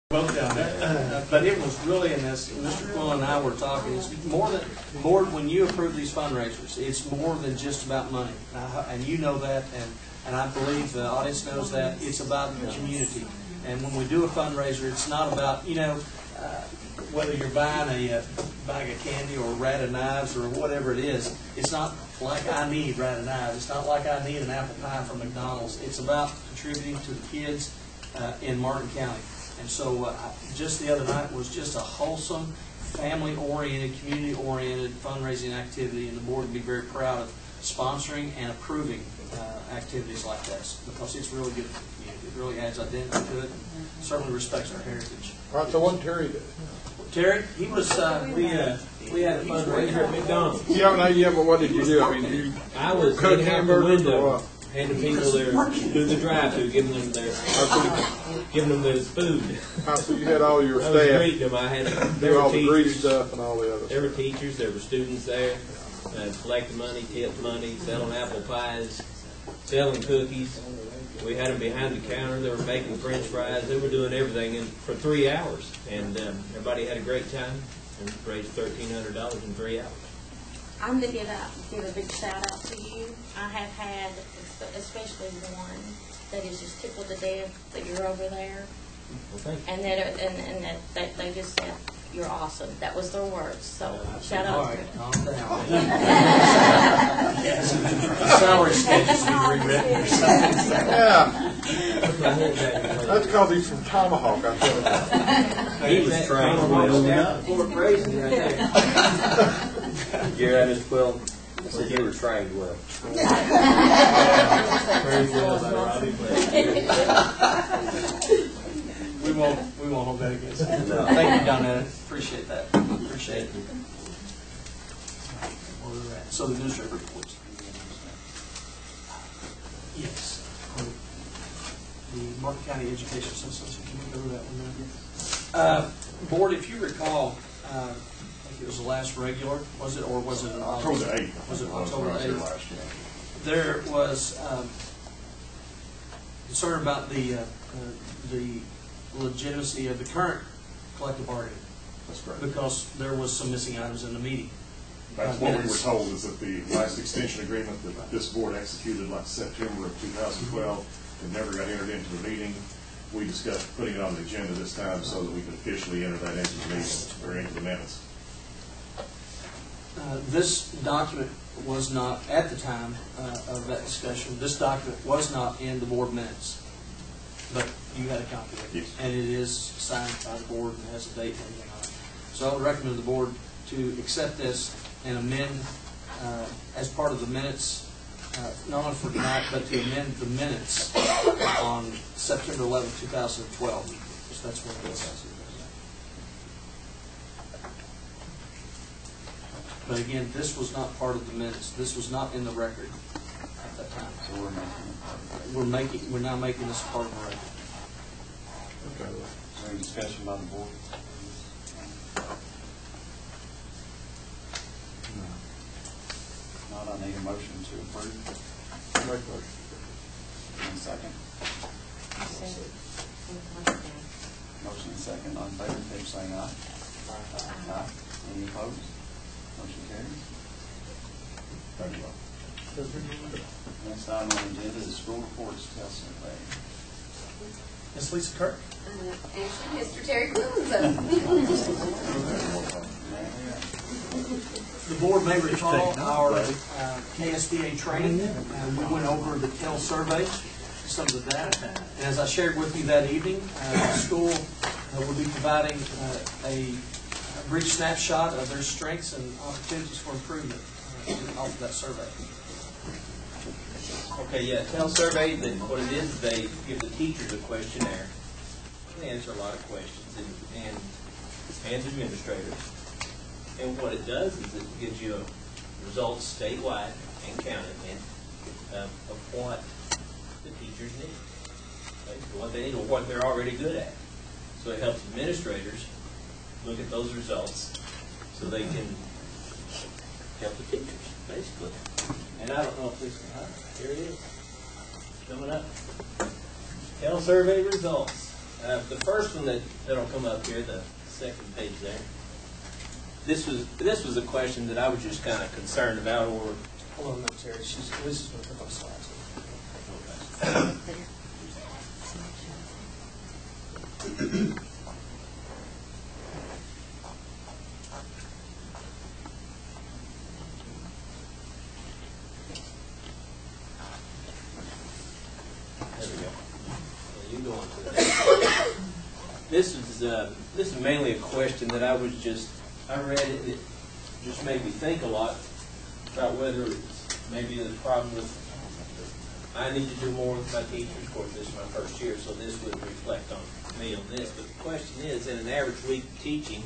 Both down there. But it was really, and as Mr. Quill and I were talking, it's more than, when you approve these fundraisers, it's more than just about money. And you know that, and I believe the audience knows that. It's about the community. And when we do a fundraiser, it's not about, whether you're buying a bag of candy or a rat of knives or whatever it is. It's not like I need rat of knives. It's not like I need an apple pie from McDonald's. It's about contributing to the kids in Martin County. And so just the other night was just a wholesome, family-oriented, community-oriented fundraising activity, and the board would be very proud of sponsoring and approving activities like this, because it's really good for the community. It really adds identity to it and certainly respects our heritage. All right, so what Terry did? Terry, he was, we had a fundraiser at McDonald's. Yeah, but what did you do? I mean, I was cook hanging out the hamburgers or window, what? handing people their through the drive-thru, giving them their food. So you had all your I was staff greeting them. I had there do were all the grease teachers, stuff and all the other there were stuff. teachers, there were students there, collecting money, tipped money, selling apple pies, selling cookies. We had them behind the counter. They were making French fries. They were doing everything for 3 hours, and everybody had a great time and raised $1,300 in 3 hours. I'm going to give a big shout out to you. I have had, especially one that is just tickled to death that you're over there, Well, thank you. and that they just said you're awesome. That was their words. So shout out. All right, calm down. Salary schedules be rewritten or something. Yeah, that's because he's from Tomahawk, I tell you. He was trained. Fort Brazen right there. You're at Mr. Quill. I said you were trained well. We won't hold that against you. No. Thank you, Donetta. Appreciate that. Appreciate it. Where we're at. So the administrative reports. Yes. The Martin County Education Association. Can we go to that one now? Board, if you recall, I think it was the last regular, was it, or was it an August? October 8th. Was it October 8th? Last year. There was concern about the legitimacy of the current collective bargaining. That's correct. Because there was some missing items in the meeting. That's what we were told, is that the last extension agreement that this board executed like September of 2012, it never got entered into the meeting. We discussed putting it on the agenda this time so that we could officially enter that into the meeting or into the minutes. This document was not, at the time of that discussion, this document was not in the board minutes. But you had a copy of it. Yes. And it is signed by the board and has a date and everything on it. So I would recommend the board to accept this and amend as part of the minutes, not only for tonight, but to amend the minutes on September 11, 2012. Because that's what it is. But again, this was not part of the minutes. This was not in the record at that time. So We're now making this part of the record. Okay. is there any discussion by the board? If not, I need a motion to approve. Make motion. And a second. Motion and second. All in favor, please say aye. Aye. Any opposed? Motion carries. Thank you. Next item on the agenda is school reports, test survey. Ms. Lisa Kirk. Actually, Mr. Terry Quill is up. The board may recall our KSBA training, and we went over the TEL survey, some of the data. And as I shared with you that evening, the school will be providing a brief snapshot of their strengths and opportunities for improvement off of that survey. Okay, yeah, TEL survey, what it is, they give the teachers a questionnaire. They answer a lot of questions, and administrators. And what it does is it gives you results statewide and county of what the teachers need. Basically, what they need or what they're already good at. So it helps administrators look at those results so they can help the teachers, basically. And I don't know if this can, here it is, coming up. TEL survey results. The first one that'll come up here, the second page there. This was a question that I was just kind of concerned about, or Hold on, no, Terry, Lisa's going to put my slides there we go. Yeah, you can go on to that. This is mainly a question that I read it, it just made me think a lot about whether it's maybe the problem with, I need to do more with my teachers. Of course, this is my first year, so this would reflect on me on this. But the question is, in an average week of teaching,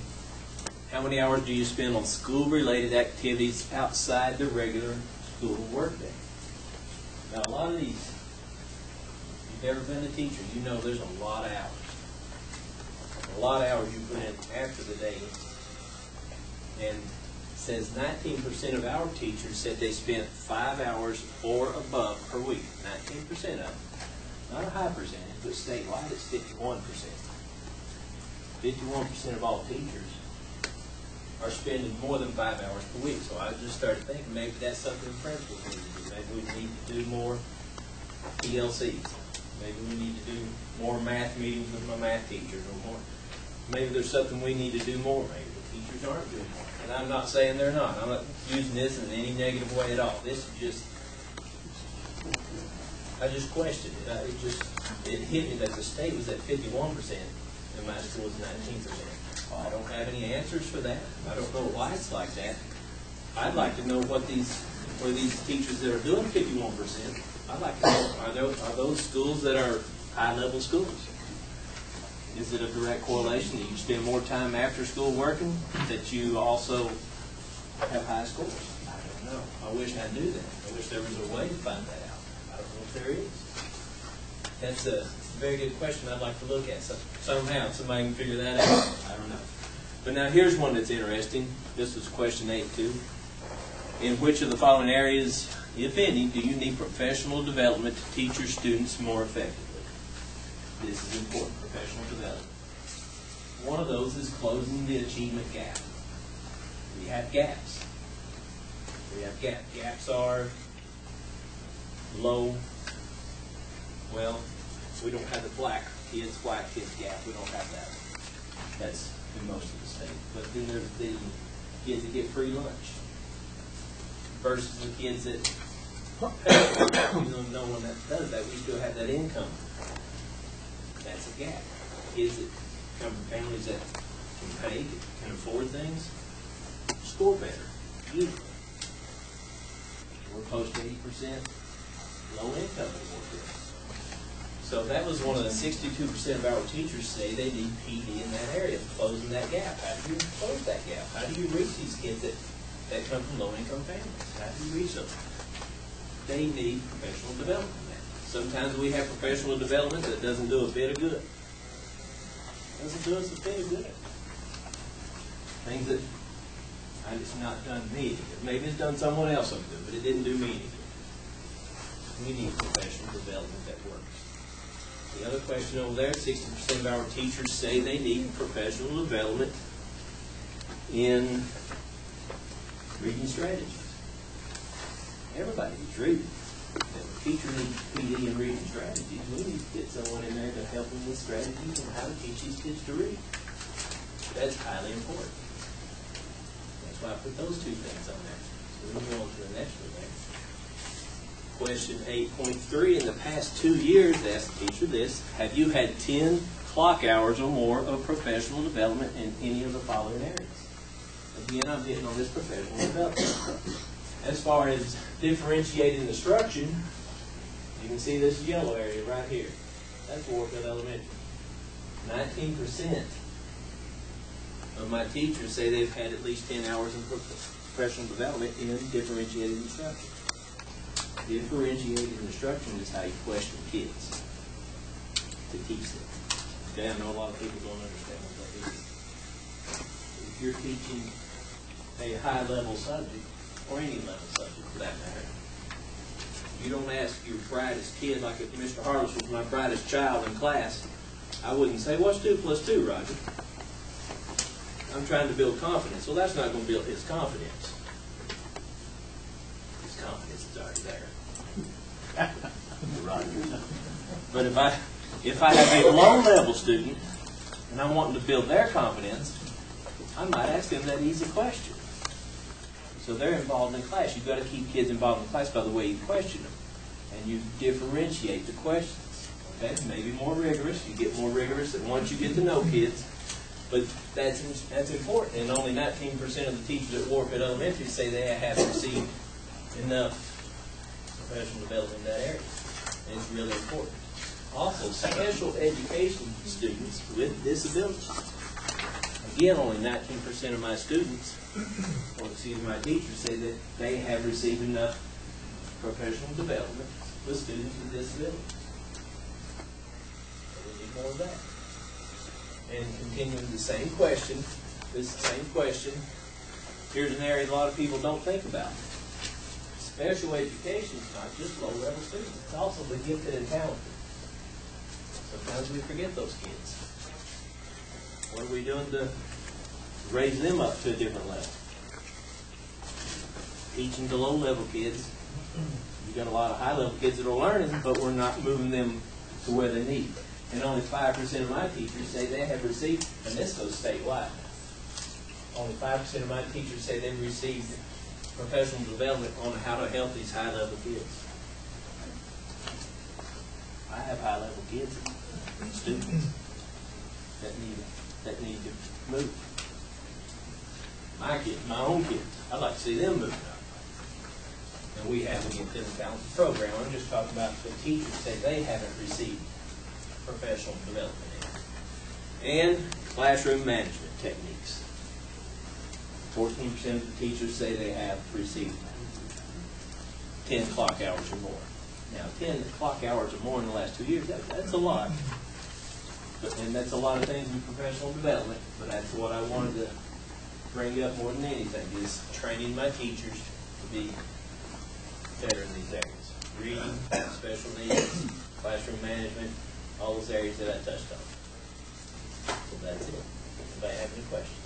how many hours do you spend on school-related activities outside the regular school workday? Now, a lot of these, if you've ever been a teacher, you know there's a lot of hours. A lot of hours you put in after the day. And it says 19% of our teachers said they spent 5 hours or above per week. 19% of them. Not a high percentage, but statewide it's 51%. 51% of all teachers are spending more than 5 hours per week. So I just started thinking maybe that's something the principals need to do. Maybe we need to do more PLCs. Maybe we need to do more math meetings with my math teachers or more. Maybe there's something we need to do more. Maybe the teachers aren't doing more. And I'm not saying they're not. I'm not using this in any negative way at all. This is just, I just questioned it. It hit me that the state was at 51% and my school was 19%. I don't have any answers for that. I don't know why it's like that. I'd like to know what these teachers that are doing 51%, I'd like to know, are those schools that are high-level schools? Is it a direct correlation that you spend more time after school working, that you also have high scores? I don't know. I wish I knew that. I wish there was a way to find that out. I don't know if there is. That's a very good question I'd like to look at. So somehow somebody can figure that out. I don't know. But now here's one that's interesting. This was question 8 too. In which of the following areas, if any, do you need professional development to teach your students more effectively? This is important, professional development. One of those is closing the achievement gap. We have gaps. Gaps are low. Well, we don't have the black kids gap. We don't have that. That's in most of the state. But then there's the kids that get free lunch versus the kids that no one that does that. We still have that income. That's a gap. Kids that come from families that can pay, can afford things, score better, usually. We're close to 80% low income in work. So that was one of the 62% of our teachers say they need PD in that area, closing that gap. How do you close that gap? How do you reach these kids that come from low income families? How do you reach them? They need professional development. Sometimes we have professional development that doesn't do a bit of good. Doesn't do us a bit of good. Things that it's not done me. Maybe it's done someone else some good, but it didn't do me any good. We need professional development that works. The other question over there, 60% of our teachers say they need professional development in reading strategies. Everybody needs reading. If a teacher needs PD in reading strategies, we need to get someone in there to help them with strategies and how to teach these kids to read. That's highly important. That's why I put those two things on there. So we'll move on to the next one next. Question 8.3, in the past 2 years, ask the teacher this, have you had 10 clock hours or more of professional development in any of the following areas? Again, I'm hitting on this professional development. As far as differentiating instruction, you can see this yellow area right here. That's Warfield Elementary. 19% of my teachers say they've had at least 10 hours of professional development in differentiated instruction. Differentiated instruction is how you question kids to teach them. Okay, I know a lot of people don't understand what that is. If you're teaching a high-level subject, or any level subject for that matter, you don't ask your brightest kid, like if Mr. Harless was my brightest child in class, I wouldn't say, what's 2 plus 2, Roger? I'm trying to build confidence. Well, that's not going to build his confidence. His confidence is already there. But if I have a low-level student and I'm wanting to build their confidence, I might ask them that easy question. So they're involved in class. You've got to keep kids involved in class by the way you question them. And you differentiate the questions. Okay? Maybe more rigorous. You get more rigorous and once you get to know kids. But that's important. And only 19% of the teachers at Warfield Elementary say they haven't received enough professional development in that area. And it's really important. Also, special education students with disabilities. Again, only 19% of my students, or excuse me, my teachers say that they have received enough professional development with students with disabilities. So we need more of that. And continuing the same question, here's an area a lot of people don't think about. Special education is not just low-level students, it's also the gifted and talented. Sometimes we forget those kids. What are we doing to raise them up to a different level? Teaching the low-level kids. You've got a lot of high-level kids that are learning, but we're not moving them to where they need. And only 5% of my teachers say they have received, and this goes statewide, only 5% of my teachers say they've received professional development on how to help these high-level kids. I have high-level kids, students, that need to move. My kids, my own kids, I'd like to see them move up. And we have a gifted and talented program. I'm just talking about the teachers say they haven't received professional development in. And classroom management techniques. 14% of the teachers say they have received 10 clock hours or more. Now, 10 clock hours or more in the last 2 years, that's a lot. And that's a lot of things in professional development, but that's what I wanted to bring up more than anything, is training my teachers to be better in these areas. Reading, special needs, classroom management, all those areas that I touched on. So that's it. Anybody have any questions?